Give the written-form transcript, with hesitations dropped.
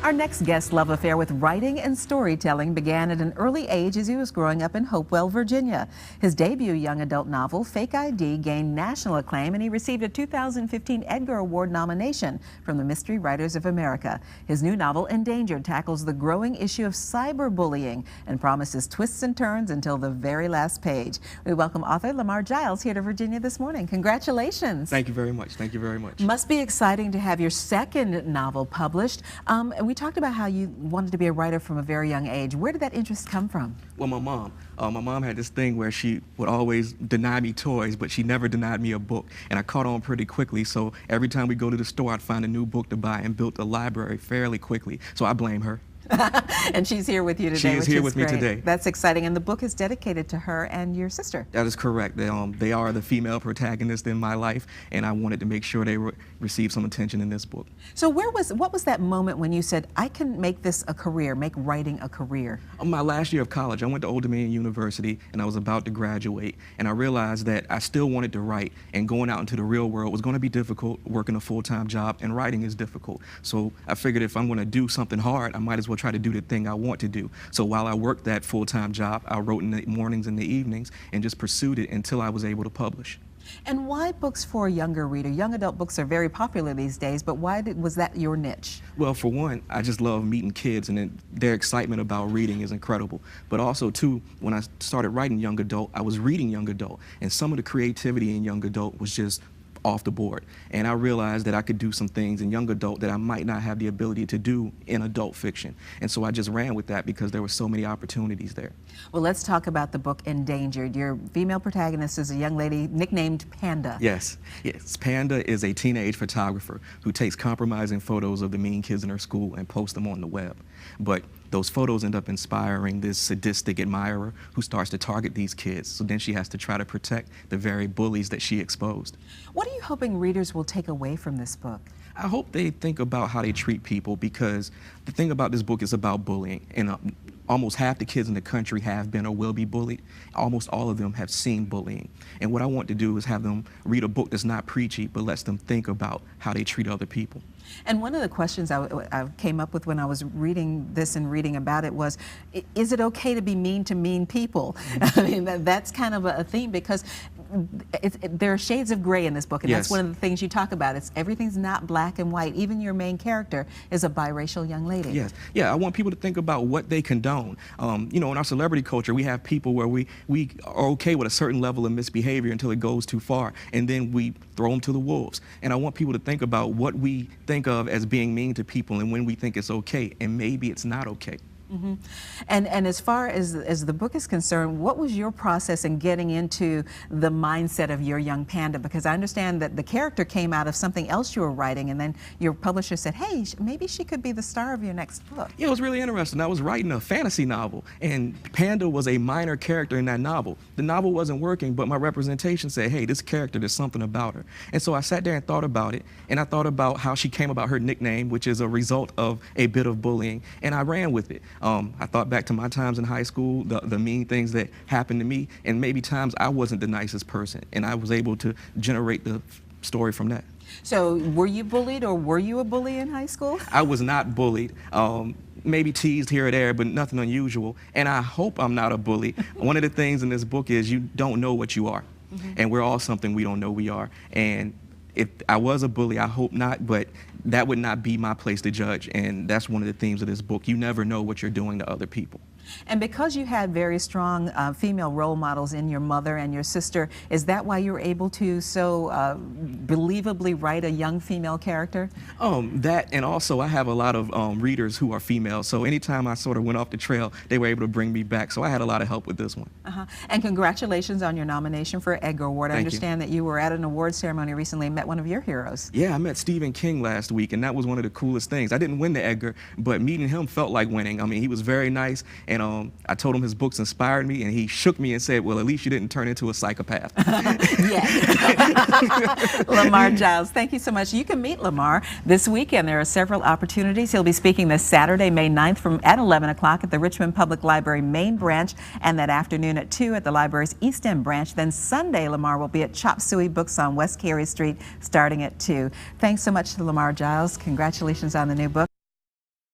Our next guest's love affair with writing and storytelling began at an early age as he was growing up in Hopewell, Virginia. His debut young adult novel, Fake ID, gained national acclaim, and he received a 2015 Edgar Award nomination from the Mystery Writers of America. His new novel, Endangered, tackles the growing issue of cyberbullying and promises twists and turns until the very last page. We welcome author Lamar Giles here to Virginia this morning. Congratulations. Thank you very much. Thank you very much. Must be exciting to have your second novel published. And we talked about how you wanted to be a writer from a very young age. Where did that interest come from? Well, my mom had this thing where she would always deny me toys, but she never denied me a book. And I caught on pretty quickly, so every time we go to the store, I'd find a new book to buy and built a library fairly quickly. So I blame her. And she's here with you today. She is here with me today. That's exciting. And the book is dedicated to her and your sister. That is correct. They are the female protagonists in my life, and I wanted to make sure they receive some attention in this book. So what was that moment when you said, I can make this a career, make writing a career? My last year of college, I went to Old Dominion University, and I was about to graduate, and I realized that I still wanted to write, and going out into the real world was going to be difficult, working a full-time job, and writing is difficult. So I figured if I'm going to do something hard, I might as well try to do the thing I want to do. So while I worked that full-time job, I wrote in the mornings and the evenings and just pursued it until I was able to publish. And why books for a younger reader? Young adult books are very popular these days, but why was that your niche? Well, for one, I just love meeting kids, and their excitement about reading is incredible. But also, too, when I started writing young adult, I was reading young adult, and some of the creativity in young adult was just off the board. And I realized that I could do some things in young adult that I might not have the ability to do in adult fiction. And so I just ran with that because there were so many opportunities there. Well, let's talk about the book Endangered. Your female protagonist is a young lady nicknamed Panda. Yes. Panda is a teenage photographer who takes compromising photos of the mean kids in her school and posts them on the web. But those photos end up inspiring this sadistic admirer who starts to target these kids. So then she has to try to protect the very bullies that she exposed. What are you hoping readers will take away from this book? I hope they think about how they treat people, because the thing about this book is about bullying. And almost half the kids in the country have been or will be bullied. Almost all of them have seen bullying. And what I want to do is have them read a book that's not preachy, but lets them think about how they treat other people. And one of the questions I came up with when I was reading this and reading about it was, is it okay to be mean to mean people? I mean, that's kind of a theme, because there are shades of gray in this book, and Yes. that's one of the things you talk about. Everything's not black and white. Even your main character is a biracial young lady. Yes. Yeah, I want people to think about what they condone. You know, in our celebrity culture, we have people where we are okay with a certain level of misbehavior until it goes too far, and then we throw them to the wolves. And I want people to think about what we think of as being mean to people and when we think it's okay, and maybe it's not okay. Mm-hmm. And as far as the book is concerned, what was your process in getting into the mindset of your young Panda? Because I understand that the character came out of something else you were writing, and then your publisher said, hey, maybe she could be the star of your next book. Yeah, it was really interesting. I was writing a fantasy novel, and Panda was a minor character in that novel. The novel wasn't working, but my representation said, hey, this character, there's something about her. And so I sat there and thought about it, and I thought about how she came about her nickname, which is a result of a bit of bullying, and I ran with it. I thought back to my times in high school, the mean things that happened to me, and maybe times I wasn't the nicest person, and I was able to generate the story from that. So were you bullied, or were you a bully in high school? I was not bullied. Maybe teased here or there, but nothing unusual. And I hope I'm not a bully. One of the things in this book is you don't know what you are. Mm-hmm. And we're all something we don't know we are. And if I was a bully, I hope not, but that would not be my place to judge. And that's one of the themes of this book. You never know what you're doing to other people. And because you had very strong female role models in your mother and your sister, is that why you were able to so believably write a young female character? That, and also I have a lot of readers who are female, so anytime I sort of went off the trail, they were able to bring me back. So I had a lot of help with this one. And congratulations on your nomination for Edgar Award. I understand that you were at an award ceremony recently and met one of your heroes. Yeah, I met Stephen King last week, and that was one of the coolest things. I didn't win the Edgar, but meeting him felt like winning. I mean, he was very nice, and I told him his books inspired me, and he shook me and said, well, at least you didn't turn into a psychopath. Yes. Lamar Giles, thank you so much. You can meet Lamar this weekend. There are several opportunities. He'll be speaking this Saturday, May 9th at 11 o'clock at the Richmond Public Library main branch, and that afternoon at 2 at the library's East End branch. Then Sunday, Lamar will be at Chop Suey Books on West Carey Street starting at 2. Thanks so much to Lamar Giles. Congratulations on the new book.